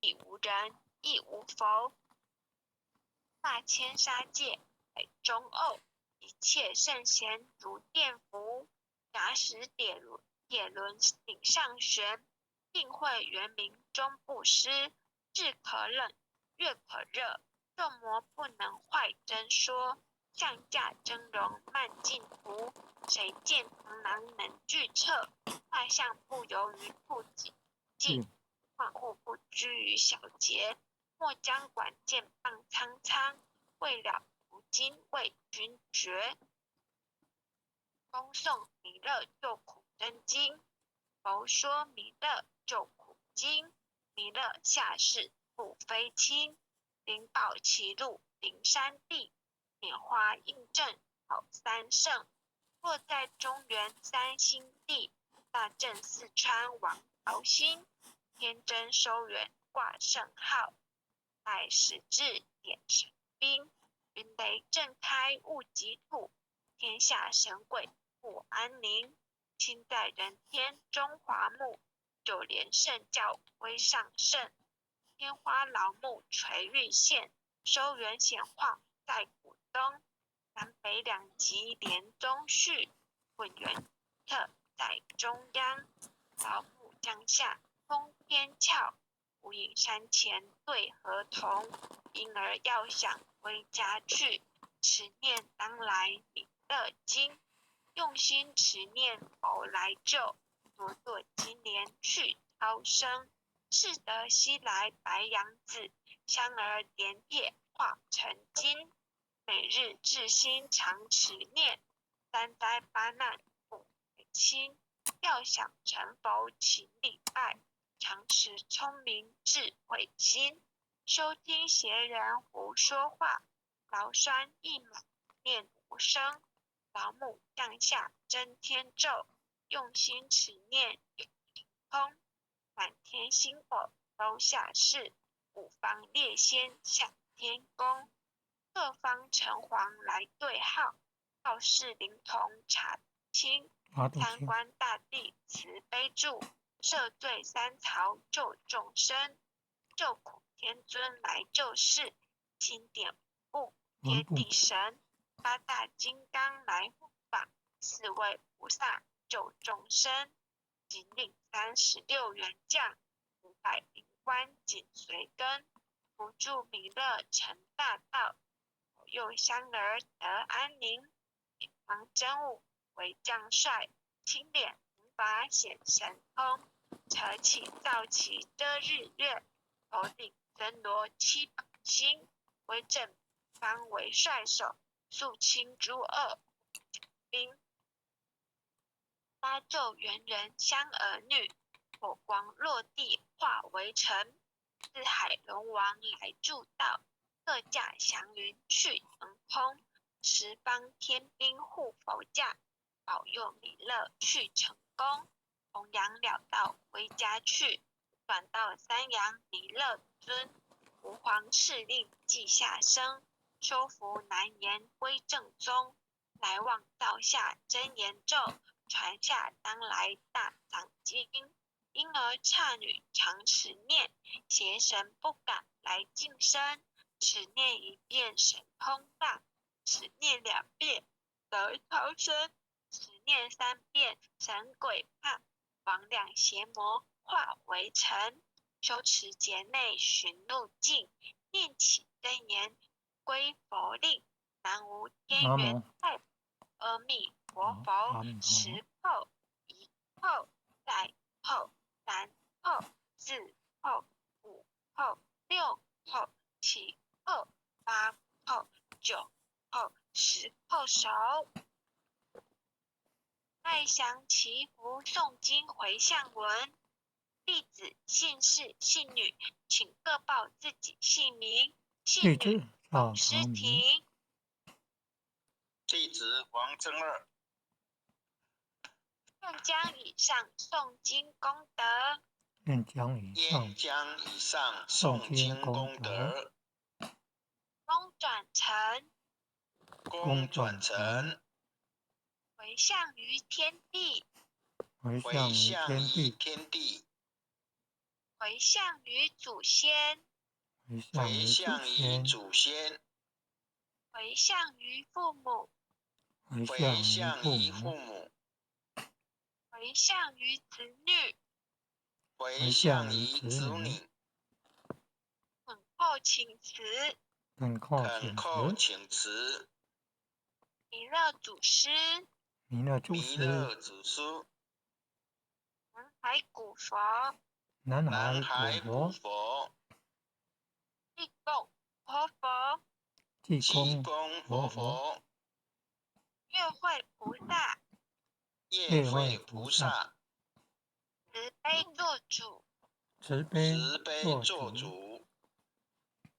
亦无人，亦无佛。大千杀戒北中偶，一切圣贤如电符。假使铁轮顶上悬，定会圆明终不失。日可冷，月可热，众魔不能坏真说。上架真容慢镜图，谁见螳螂能拒彻？大象不游于兔子境，万物不拘于小节。莫将管见谤苍苍，未了如今为君绝。恭送弥勒救苦真经，佛说弥勒救苦经。弥勒下世不非轻，灵宝齐路灵山地，拈花印证好三圣。若在中原三星地，大正四川王朝兴。天真收元挂圣号，待时至点神兵。云雷震开雾极土，天下神鬼不安宁。亲在人天中华木，九连圣教威上圣。天花老木垂玉线，收元显化在古东。南北两极连中续，混元特在中央。老木降下通天窍，无影山前对合同。因而要想回家去，持念当来弥勒经。用心持念佛来救，朵朵金莲去超生。是得西来白羊子，香儿点铁化成金。每日至心常持念，三灾八难不回心。要想成佛勤礼拜，常持聪明智慧心。收听邪人胡说话，劳酸一满念无声。老母降下真天咒，用心持念有灵通。满天星火都下世，五方列仙下天宫。各方城隍来对号，道士灵童查清。三官大帝慈悲助，赦罪三曹救众生。救苦天尊来救世，钦点部天地神。八大金刚来护法，四位菩萨救众生。仅领36员将，500灵官紧随跟。不助弥勒成大道，保佑香儿得安宁。远方真武为将帅，青脸无法显神通。扯起皂旗遮日月，头顶真罗7宝星。为正方为帅首，肃清诸恶兵。八咒猿人香儿女，火光落地化为尘。四海龙王来助道，各驾祥云去腾空。十方天兵护佛驾，保佑弥勒去成功。弘扬了道回家去，转到三阳弥勒尊。吾皇敕令记下生，收服难言归正宗。来往道下真言咒，传下当来大藏经。因而刹女常持念，邪神不敢来近身。持念一遍神通大，持念2遍得超生。持念3遍神鬼怕，魍魉邪魔化为尘。修持劫内寻路径，念起真言归佛令。南无天元太阿弥陀佛。10后1后再后3后4后5后6后7后8后9后10后手。爱详祈福诵经回向文。弟子姓氏姓女，请各报自己姓名。姓女冯诗婷。弟子王真二。愿将以上诵经功德，愿将以上诵经功德，功转成，回向于天地，回向于天地，回向于祖先，回向于祖先，回向于父母，回向于父母，回向于子女，回向于子女，恳叩请辞，恳叩请辞，弥勒祖师，弥勒祖师，南海古佛，南海古佛，地供活佛，济公活佛，月会菩萨，月会菩萨，慈悲做主，慈悲做主，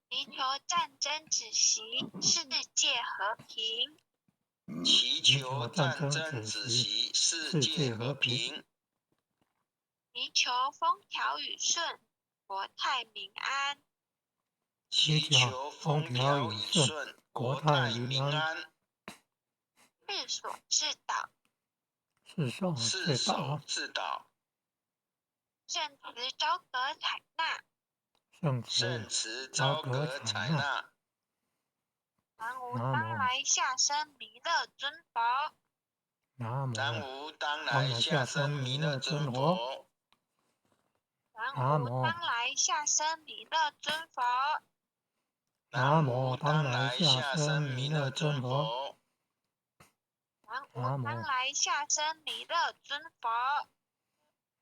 祈求战争止息，世界和平。祈求战争止息，世界和平。祈求风调雨顺，国泰民安。祈求风调雨顺，国泰民安。世所至导，世所至导。圣慈昭格采纳，圣慈昭格采纳。南无当来下生弥勒尊佛。南无当来下生弥勒尊佛。南无当来下生弥勒尊佛。南无当来下生弥勒尊佛。南无当来下生弥勒尊佛。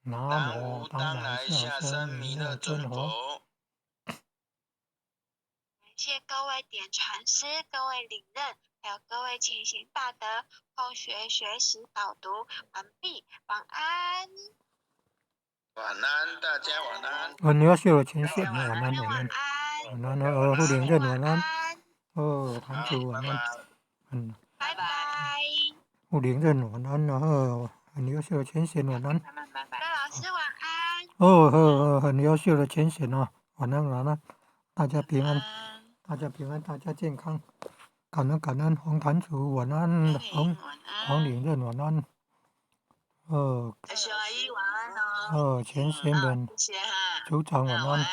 南无当来下生弥勒尊佛。感谢各位点传师、各位领任，还有各位前贤大德，后学学习导读完毕，晚安。晚安，大家晚安。안녕하세요, 진씨.晚安。晚安，护领任晚安。堂主晚安。拜拜。护领任晚安。很优秀的前贤晚安。那老师晚安。很优秀的前贤啊，晚安。大家平安，大家健康。感恩黄堂主晚安，黄领任晚安。小阿姨晚安哦。前贤们，组长晚安。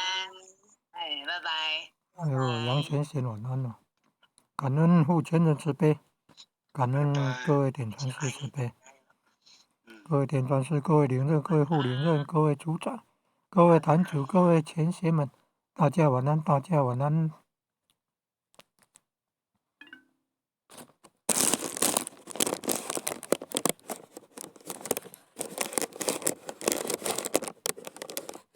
拜拜。还有杨前贤晚安哦。感恩护全人慈悲，感恩各位点传师慈悲，各位点传师，各位领任，各位护领任，各位组长，各位坛主，各位前贤们，大家晚安，大家晚安。